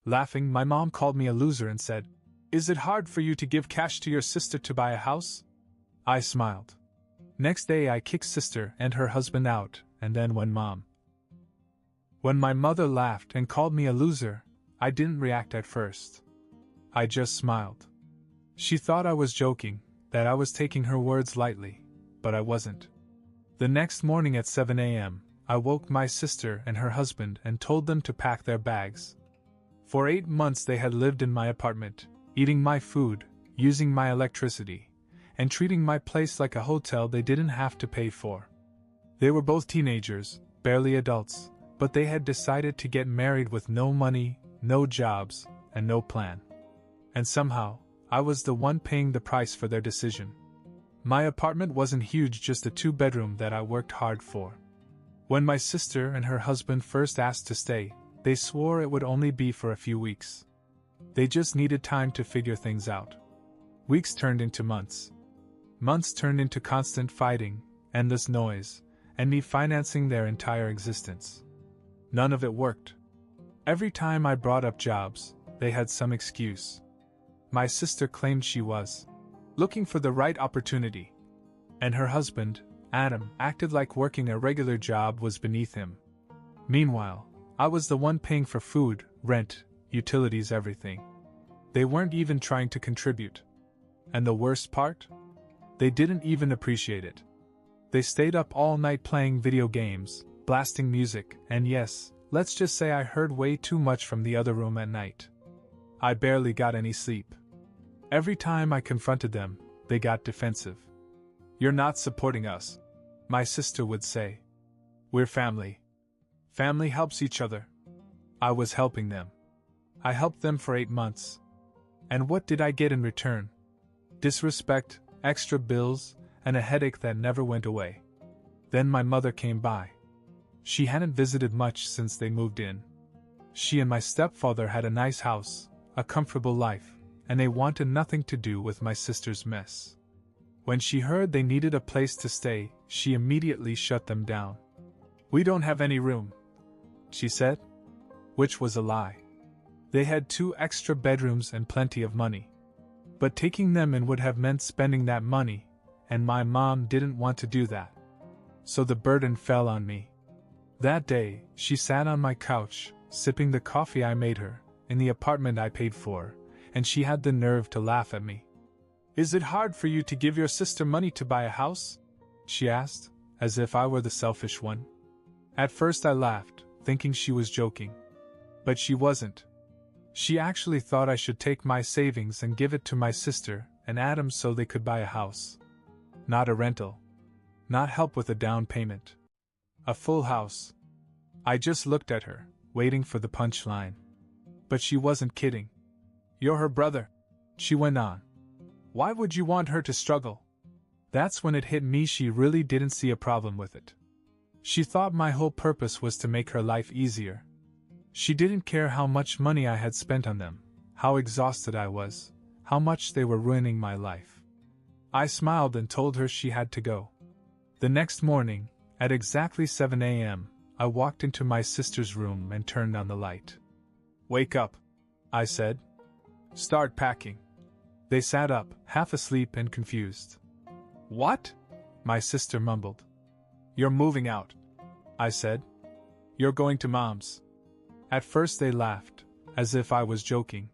Laughing, my mom called me a loser and said, "Is it hard for you to give cash to your sister to buy a house?" I smiled. Next day I kicked sister and her husband out, and then when my mother laughed and called me a loser, I didn't react at first. I just smiled. She thought I was joking, that I was taking her words lightly, but I wasn't. The next morning at 7 a.m., I woke my sister and her husband and told them to pack their bags. For 8 months they had lived in my apartment, eating my food, using my electricity, and treating my place like a hotel they didn't have to pay for. They were both teenagers, barely adults, but they had decided to get married with no money, no jobs, and no plan. And somehow, I was the one paying the price for their decision. My apartment wasn't huge, just a 2-bedroom that I worked hard for. When my sister and her husband first asked to stay, they swore it would only be for a few weeks. They just needed time to figure things out. Weeks turned into months. Months turned into constant fighting, endless noise, and me financing their entire existence. None of it worked. Every time I brought up jobs, they had some excuse. My sister claimed she was looking for the right opportunity, and her husband, Adam, acted like working a regular job was beneath him. Meanwhile, I was the one paying for food, rent, utilities, everything. They weren't even trying to contribute. And the worst part? They didn't even appreciate it. They stayed up all night playing video games, blasting music, and yes, let's just say I heard way too much from the other room at night. I barely got any sleep. Every time I confronted them, they got defensive. "You're not supporting us," my sister would say. "We're family. Family helps each other." I was helping them. I helped them for 8 months. And what did I get in return? Disrespect, extra bills, and a headache that never went away. Then my mother came by. She hadn't visited much since they moved in. She and my stepfather had a nice house, a comfortable life, and they wanted nothing to do with my sister's mess. When she heard they needed a place to stay, she immediately shut them down. "We don't have any room," she said. Which was a lie. They had 2 extra bedrooms and plenty of money. But taking them in would have meant spending that money, and my mom didn't want to do that. So the burden fell on me. That day, she sat on my couch, sipping the coffee I made her, in the apartment I paid for, and she had the nerve to laugh at me. "Is it hard for you to give your sister money to buy a house?" she asked, as if I were the selfish one. At first I laughed, thinking she was joking. But she wasn't. She actually thought I should take my savings and give it to my sister and Adam so they could buy a house. Not a rental. Not help with a down payment. A full house. I just looked at her, waiting for the punchline. But she wasn't kidding. "You're her brother," she went on. "Why would you want her to struggle?" That's when it hit me she really didn't see a problem with it. She thought my whole purpose was to make her life easier. She didn't care how much money I had spent on them, how exhausted I was, how much they were ruining my life. I smiled and told her she had to go. The next morning, at exactly 7 a.m., I walked into my sister's room and turned on the light. "Wake up," I said. "Start packing." They sat up, half asleep and confused. "What?" my sister mumbled. "You're moving out," I said. "You're going to Mom's." At first they laughed, as if I was joking.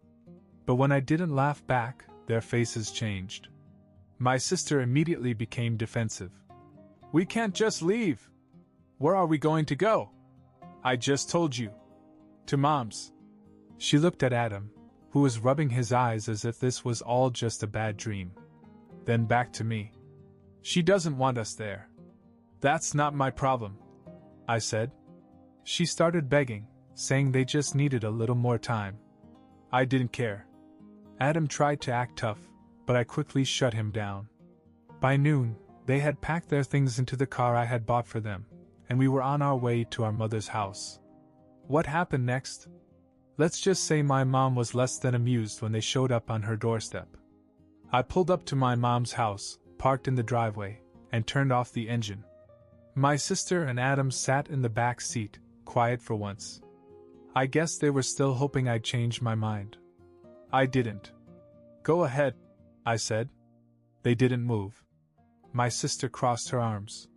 But when I didn't laugh back, their faces changed. My sister immediately became defensive. "We can't just leave. Where are we going to go?" "I just told you. To Mom's." She looked at Adam, who was rubbing his eyes as if this was all just a bad dream. Then back to me. "She doesn't want us there." "That's not my problem," I said. She started begging, saying they just needed a little more time. I didn't care. Adam tried to act tough, but I quickly shut him down. By noon, they had packed their things into the car I had bought for them, and we were on our way to our mother's house. What happened next? Let's just say my mom was less than amused when they showed up on her doorstep. I pulled up to my mom's house, parked in the driveway, and turned off the engine. My sister and Adam sat in the back seat, quiet for once. I guess they were still hoping I'd change my mind. I didn't. Go ahead, I said. They didn't move. My sister crossed her arms.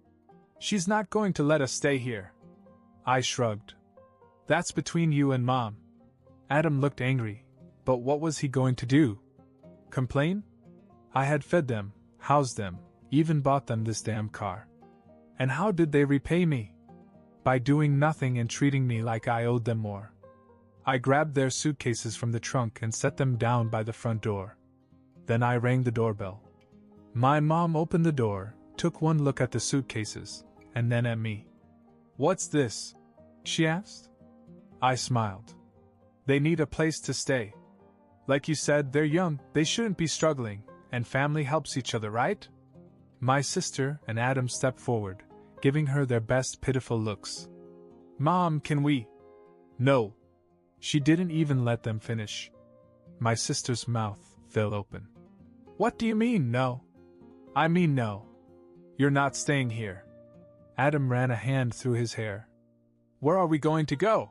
She's not going to let us stay here. I shrugged. That's between you and Mom. Adam looked angry, but what was he going to do? Complain? I had fed them, housed them, even bought them this damn car. And how did they repay me? By doing nothing and treating me like I owed them more. I grabbed their suitcases from the trunk and set them down by the front door. Then I rang the doorbell. My mom opened the door, took one look at the suitcases, and then at me. "What's this?" she asked. I smiled. "They need a place to stay. Like you said, they're young, they shouldn't be struggling, and family helps each other, right?" My sister and Adam stepped forward, giving her their best pitiful looks. "Mom, can we?" "No." She didn't even let them finish. My sister's mouth fell open. "What do you mean, no?" "I mean no. You're not staying here." Adam ran a hand through his hair. "Where are we going to go?"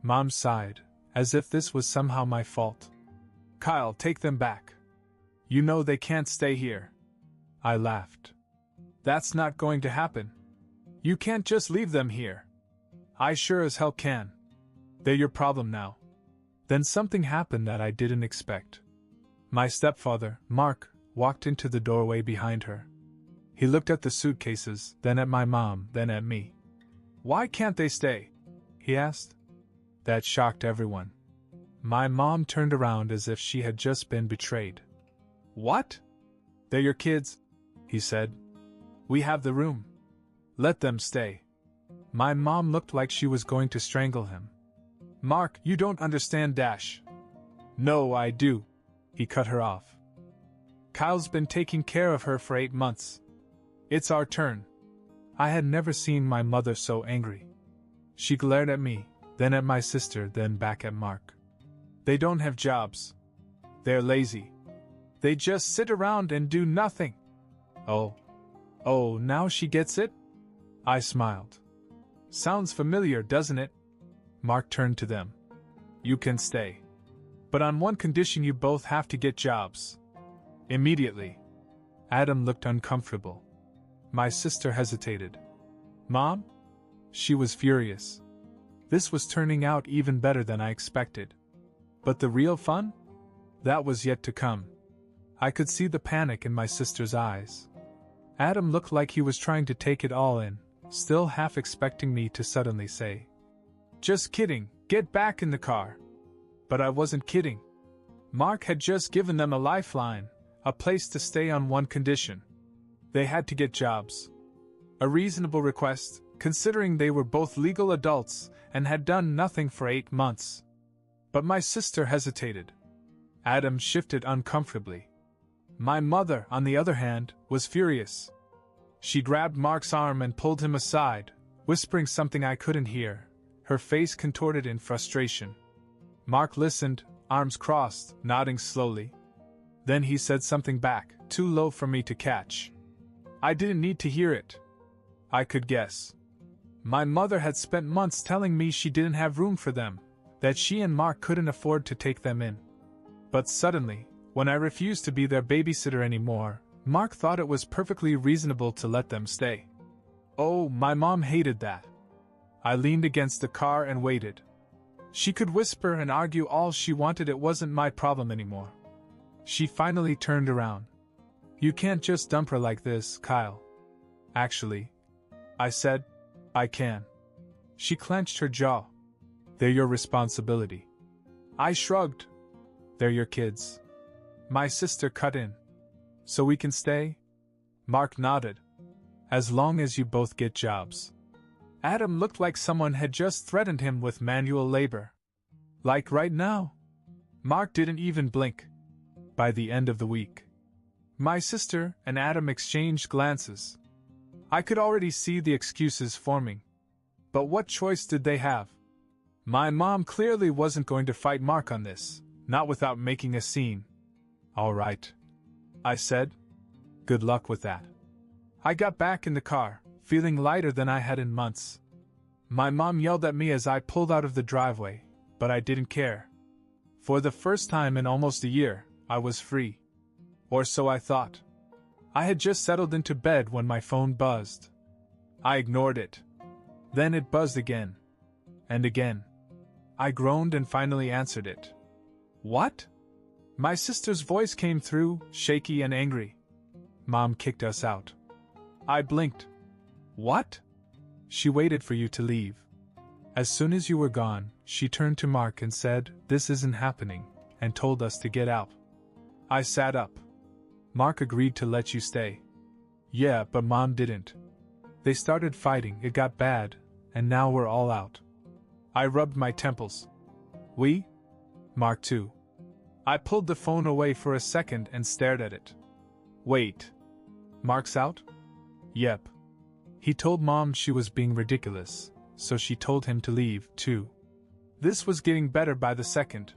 Mom sighed, as if this was somehow my fault. "Kyle, take them back. You know they can't stay here." I laughed. "That's not going to happen. You can't just leave them here." "I sure as hell can. They're your problem now." Then something happened that I didn't expect. My stepfather, Mark, walked into the doorway behind her. He looked at the suitcases, then at my mom, then at me. "Why can't they stay?" he asked. That shocked everyone. My mom turned around as if she had just been betrayed. "What?" "They're your kids," he said. "We have the room. Let them stay." My mom looked like she was going to strangle him. "Mark, you don't understand, Dash." "No, I do," he cut her off. "Kyle's been taking care of her for 8 months. It's our turn." I had never seen my mother so angry. She glared at me, then at my sister, then back at Mark. "They don't have jobs. They're lazy. They just sit around and do nothing." Oh, now she gets it?" I smiled. "Sounds familiar, doesn't it?" Mark turned to them. "You can stay. But on one condition, you both have to get jobs. Immediately." Adam looked uncomfortable. My sister hesitated. "Mom?" She was furious. This was turning out even better than I expected. But the real fun? That was yet to come. I could see the panic in my sister's eyes. Adam looked like he was trying to take it all in, still half expecting me to suddenly say, "Just kidding, get back in the car." But I wasn't kidding. Mark had just given them a lifeline, a place to stay on one condition. They had to get jobs. A reasonable request, considering they were both legal adults and had done nothing for 8 months. But my sister hesitated. Adam shifted uncomfortably. My mother, on the other hand, was furious. She grabbed Mark's arm and pulled him aside, whispering something I couldn't hear, her face contorted in frustration. Mark listened, arms crossed, nodding slowly. Then he said something back, too low for me to catch. I didn't need to hear it. I could guess. My mother had spent months telling me she didn't have room for them, that she and Mark couldn't afford to take them in. But suddenly, when I refused to be their babysitter anymore, Mark thought it was perfectly reasonable to let them stay. Oh, my mom hated that. I leaned against the car and waited. She could whisper and argue all she wanted, it wasn't my problem anymore. She finally turned around. "You can't just dump her like this, Kyle." "Actually," I said, "I can." She clenched her jaw. "They're your responsibility." I shrugged. "They're your kids." My sister cut in. "So we can stay?" Mark nodded. "As long as you both get jobs." Adam looked like someone had just threatened him with manual labor. "Like right now?" Mark didn't even blink. By the end of the week, my sister and Adam exchanged glances. I could already see the excuses forming. But what choice did they have? My mom clearly wasn't going to fight Mark on this, not without making a scene. "All right," I said. "Good luck with that." I got back in the car, feeling lighter than I had in months. My mom yelled at me as I pulled out of the driveway, But I didn't care. For the first time in almost a year, I was free. Or so I thought. I had just settled into bed when my phone buzzed. I ignored it. Then it buzzed again. And again. I groaned and finally answered it. What? My sister's voice came through, shaky and angry. Mom kicked us out. I blinked. What? She waited for you to leave. As soon as you were gone, she turned to Mark and said, "This isn't happening," and told us to get out. I sat up. Mark agreed to let you stay. Yeah, but Mom didn't. They started fighting, it got bad, and now we're all out. I rubbed my temples. We? Mark too. I pulled the phone away for a second and stared at it. Wait. Mark's out? Yep. He told Mom she was being ridiculous, so she told him to leave, too. This was getting better by the second.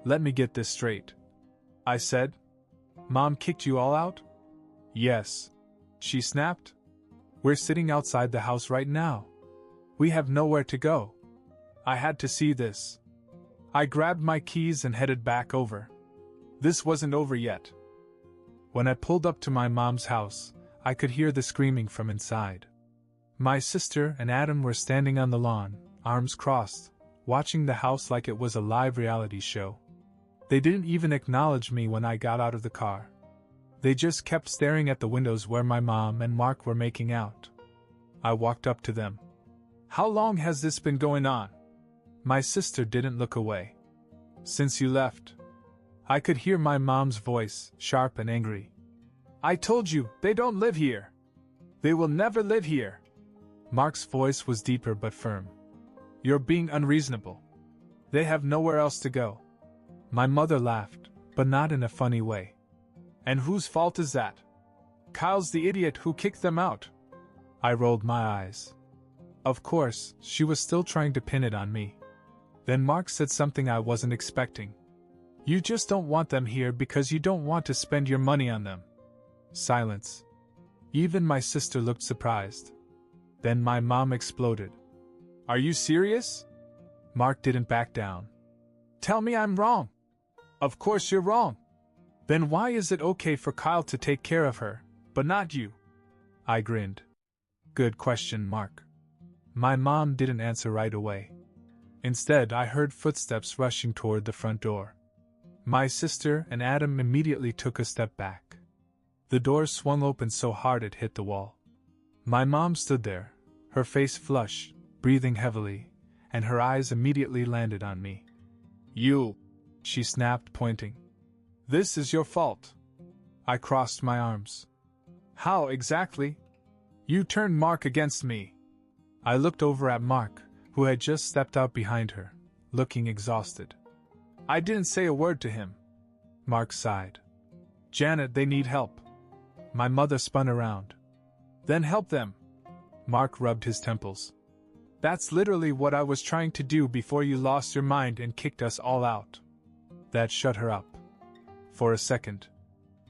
Let me get this straight. I said. Mom kicked you all out? Yes. She snapped. We're sitting outside the house right now. We have nowhere to go. I had to see this. I grabbed my keys and headed back over. This wasn't over yet. When I pulled up to my mom's house, I could hear the screaming from inside. My sister and Adam were standing on the lawn, arms crossed, watching the house like it was a live reality show. They didn't even acknowledge me when I got out of the car. They just kept staring at the windows where my mom and Mark were making out. I walked up to them. How long has this been going on? My sister didn't look away. Since you left. I could hear my mom's voice, sharp and angry. I told you, they don't live here. They will never live here. Mark's voice was deeper but firm. You're being unreasonable. They have nowhere else to go. My mother laughed, but not in a funny way. And whose fault is that? Kyle's the idiot who kicked them out. I rolled my eyes. Of course, she was still trying to pin it on me. Then Mark said something I wasn't expecting. You just don't want them here because you don't want to spend your money on them. Silence. Even my sister looked surprised. Then my mom exploded. Are you serious? Mark didn't back down. Tell me I'm wrong. Of course you're wrong. Then why is it okay for Kyle to take care of her, but not you? I grinned. Good question, Mark. My mom didn't answer right away. Instead, I heard footsteps rushing toward the front door. My sister and Adam immediately took a step back. The door swung open so hard it hit the wall. My mom stood there, her face flushed, breathing heavily, and her eyes immediately landed on me. You, she snapped, pointing. This is your fault. I crossed my arms. How exactly? You turned Mark against me. I looked over at Mark, who had just stepped out behind her, looking exhausted. I didn't say a word to him. Mark sighed. Janet, they need help. My mother spun around. Then help them. Mark rubbed his temples. That's literally what I was trying to do before you lost your mind and kicked us all out. That shut her up. For a second.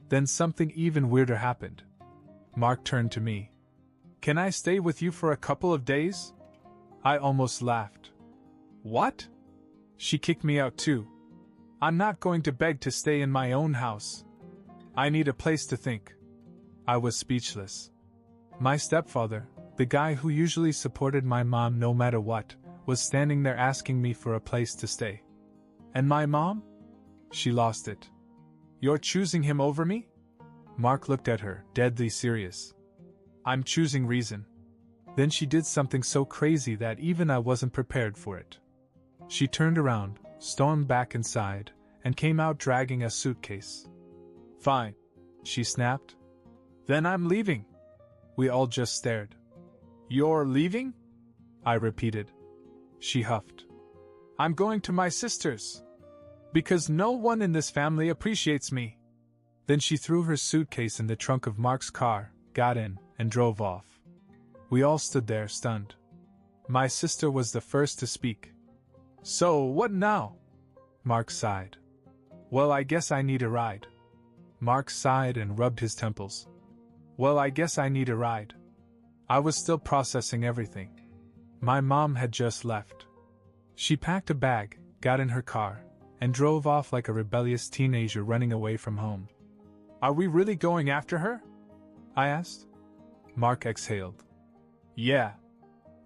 Then something even weirder happened. Mark turned to me. Can I stay with you for a couple of days? I almost laughed. What? She kicked me out too. I'm not going to beg to stay in my own house. I need a place to think. I was speechless. My stepfather, the guy who usually supported my mom no matter what, was standing there asking me for a place to stay. And my mom? She lost it. You're choosing him over me? Mark looked at her, deadly serious. I'm choosing reason. Then she did something so crazy that even I wasn't prepared for it. She turned around, stormed back inside, and came out dragging a suitcase. Fine, she snapped. Then I'm leaving. We all just stared. You're leaving? I repeated. She huffed. I'm going to my sister's. Because no one in this family appreciates me. Then she threw her suitcase in the trunk of Mark's car, got in, and drove off. We all stood there stunned. My sister was the first to speak. So, what now? Mark sighed. Well, I guess I need a ride. Mark sighed and rubbed his temples. Well, I guess I need a ride. I was still processing everything. My mom had just left. She packed a bag, got in her car, and drove off like a rebellious teenager running away from home. "Are we really going after her?" I asked. Mark exhaled. "Yeah.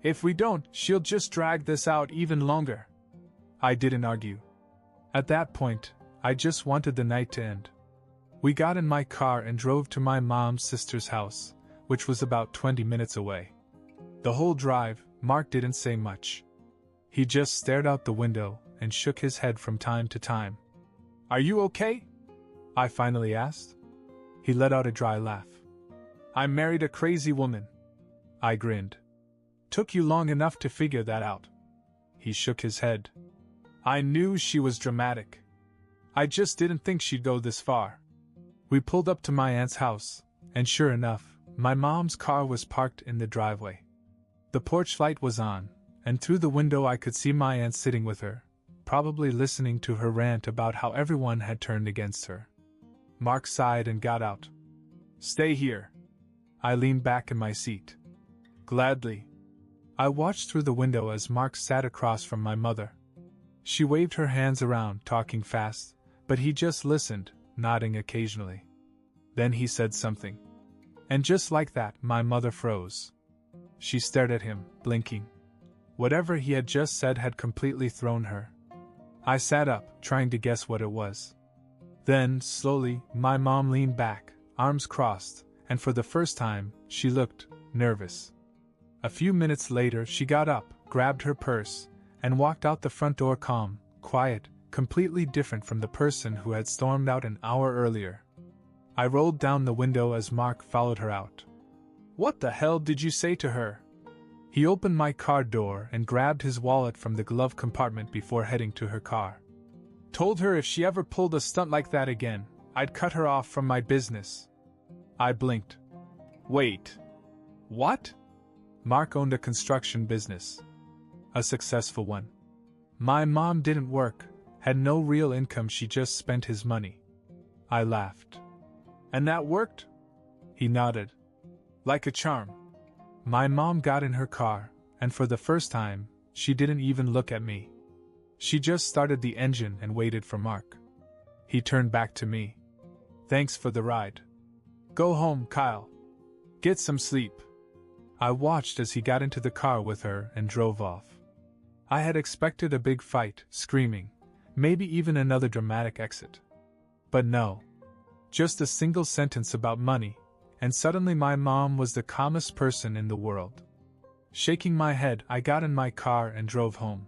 If we don't, she'll just drag this out even longer." I didn't argue. At that point, I just wanted the night to end. We got in my car and drove to my mom's sister's house, which was about 20 minutes away. The whole drive, Mark didn't say much. He just stared out the window and shook his head from time to time. "Are you okay?" I finally asked. He let out a dry laugh. "I married a crazy woman." I grinned. "Took you long enough to figure that out." He shook his head. "I knew she was dramatic. I just didn't think she'd go this far." We pulled up to my aunt's house, and sure enough, my mom's car was parked in the driveway. The porch light was on, and through the window I could see my aunt sitting with her, probably listening to her rant about how everyone had turned against her. Mark sighed and got out. "Stay here." I leaned back in my seat. "Gladly." I watched through the window as Mark sat across from my mother. She waved her hands around, talking fast, but he just listened, nodding occasionally. Then he said something. And just like that, my mother froze. She stared at him, blinking. Whatever he had just said had completely thrown her. I sat up, trying to guess what it was. Then, slowly, my mom leaned back, arms crossed, and for the first time, she looked nervous. A few minutes later, she got up, grabbed her purse, and walked out the front door calm, quiet, completely different from the person who had stormed out an hour earlier. I rolled down the window as Mark followed her out. "What the hell did you say to her?" He opened my car door and grabbed his wallet from the glove compartment before heading to her car. "Told her if she ever pulled a stunt like that again, I'd cut her off from my business." I blinked. "Wait. What?" Mark owned a construction business. A successful one. My mom didn't work, had no real income, she just spent his money. I laughed. "And that worked?" He nodded. "Like a charm." My mom got in her car, and for the first time, she didn't even look at me. She just started the engine and waited for Mark. He turned back to me. "Thanks for the ride. Go home, Kyle. Get some sleep." I watched as he got into the car with her and drove off. I had expected a big fight, screaming, maybe even another dramatic exit. But no. Just a single sentence about money, and suddenly my mom was the calmest person in the world. Shaking my head, I got in my car and drove home.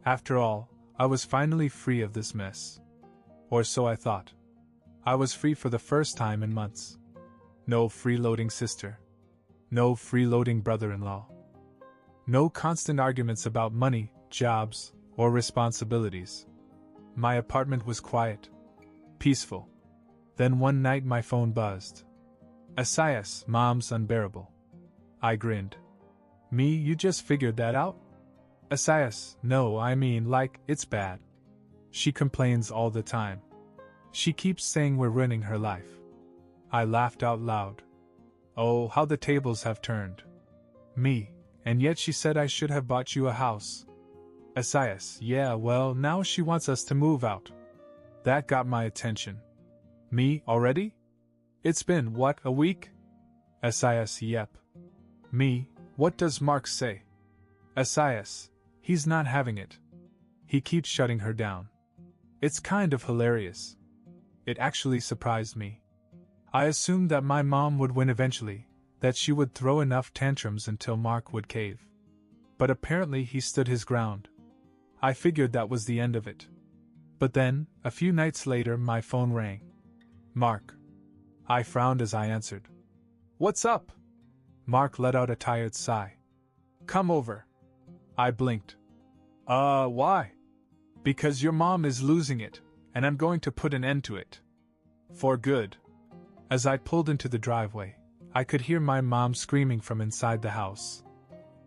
After all, I was finally free of this mess. Or so I thought. I was free for the first time in months. No freeloading sister. No freeloading brother-in-law. No constant arguments about money, jobs, or responsibilities. My apartment was quiet. Peaceful. Then one night my phone buzzed. "Asias, Mom's unbearable." I grinned. "Me, you just figured that out?" "Asias, no, I mean, like, it's bad. She complains all the time. She keeps saying we're ruining her life." I laughed out loud. Oh, how the tables have turned. Me, and yet she said I should have bought you a house. Asias, yeah, well, now she wants us to move out. That got my attention. Me, already? It's been, what, a week? Asias, yep. Me, what does Mark say? Asias, he's not having it. He keeps shutting her down. It's kind of hilarious. It actually surprised me. I assumed that my mom would win eventually, that she would throw enough tantrums until Mark would cave. But apparently he stood his ground. I figured that was the end of it. But then, a few nights later, my phone rang. "Mark." I frowned as I answered. "What's up?" Mark let out a tired sigh. "Come over." I blinked. Why?" "Because your mom is losing it, and I'm going to put an end to it. For good." As I pulled into the driveway, I could hear my mom screaming from inside the house.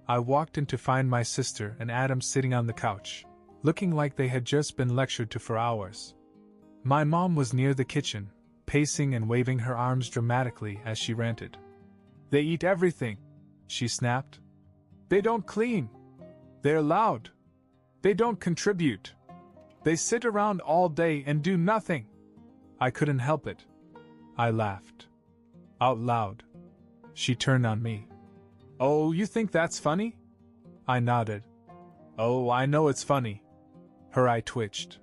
I walked in to find my sister and Adam sitting on the couch, looking like they had just been lectured to for hours. My mom was near the kitchen, pacing and waving her arms dramatically as she ranted. "They eat everything," she snapped. "They don't clean. They're loud. They don't contribute. They sit around all day and do nothing. I couldn't help it. I laughed. Out loud. She turned on me. Oh, you think that's funny? I nodded. Oh, I know it's funny. Her eye twitched.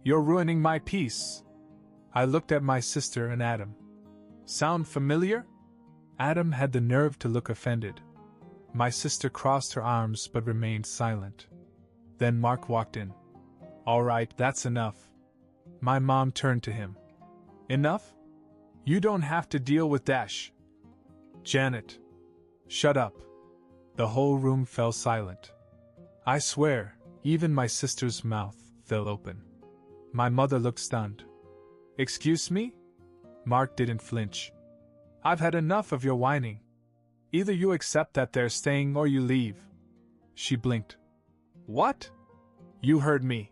You're ruining my peace. I looked at my sister and Adam. Sound familiar? Adam had the nerve to look offended. My sister crossed her arms but remained silent. Then Mark walked in. All right, that's enough. My mom turned to him. Enough? You don't have to deal with Dash. Janet. Shut up. The whole room fell silent. I swear, even my sister's mouth fell open. My mother looked stunned. Excuse me? Mark didn't flinch. I've had enough of your whining. Either you accept that they're staying or you leave. She blinked. What? You heard me,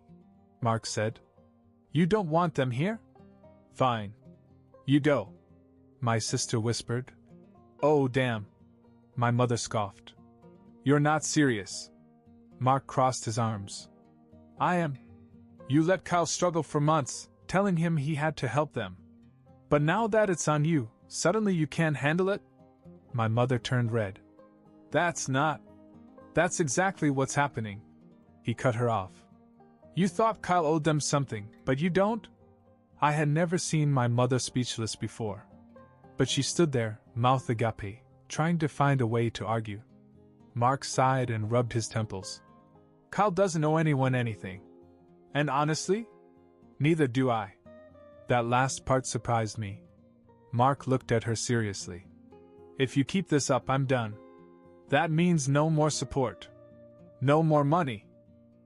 Mark said. You don't want them here? Fine. You go. My sister whispered. Oh, damn. My mother scoffed. You're not serious. Mark crossed his arms. I am. You let Kyle struggle for months, telling him he had to help them. But now that it's on you, suddenly you can't handle it? My mother turned red. That's exactly what's happening. He cut her off. You thought Kyle owed them something, but you don't? I had never seen my mother speechless before. But she stood there, mouth agape, trying to find a way to argue. Mark sighed and rubbed his temples. Kyle doesn't owe anyone anything. And honestly, neither do I. That last part surprised me. Mark looked at her seriously. If you keep this up, I'm done. That means no more support. No more money.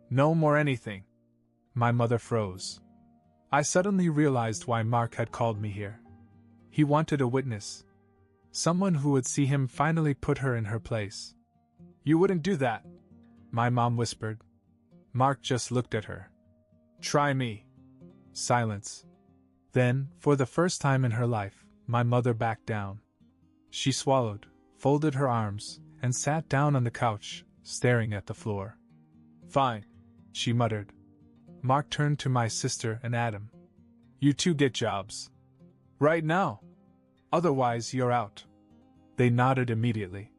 No more anything. My mother froze. I suddenly realized why Mark had called me here. He wanted a witness. Someone who would see him finally put her in her place. You wouldn't do that, my mom whispered. Mark just looked at her. Try me. Silence. Then, for the first time in her life, my mother backed down. She swallowed, folded her arms, and sat down on the couch, staring at the floor. Fine, she muttered. Mark turned to my sister and Adam. You two get jobs. Right now. Otherwise, you're out. They nodded immediately.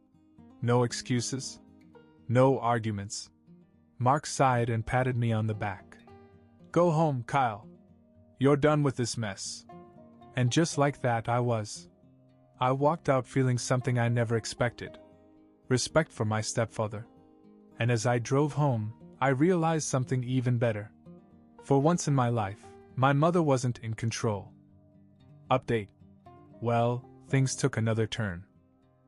No excuses. No arguments. Mark sighed and patted me on the back. Go home, Kyle. You're done with this mess. And just like that, I was. I walked out feeling something I never expected. Respect for my stepfather. And as I drove home, I realized something even better. For once in my life, my mother wasn't in control. Update. Well, things took another turn.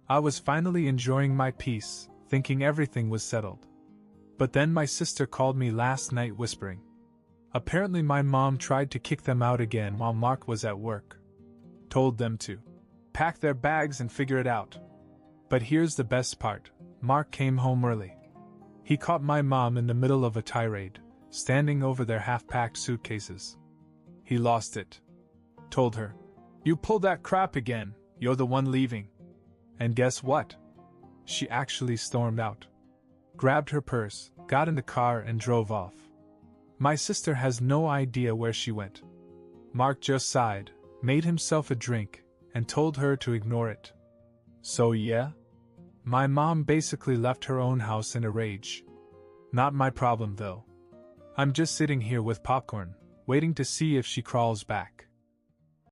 I was finally enjoying my peace, thinking everything was settled. But then my sister called me last night whispering. Apparently my mom tried to kick them out again while Mark was at work. Told them to pack their bags and figure it out. But here's the best part. Mark came home early. He caught my mom in the middle of a tirade, standing over their half-packed suitcases. He lost it. Told her, You pulled that crap again, you're the one leaving. And guess what? She actually stormed out. Grabbed her purse, got in the car and drove off. My sister has no idea where she went. Mark just sighed, made himself a drink, and told her to ignore it. So yeah? My mom basically left her own house in a rage. Not my problem though. I'm just sitting here with popcorn, waiting to see if she crawls back.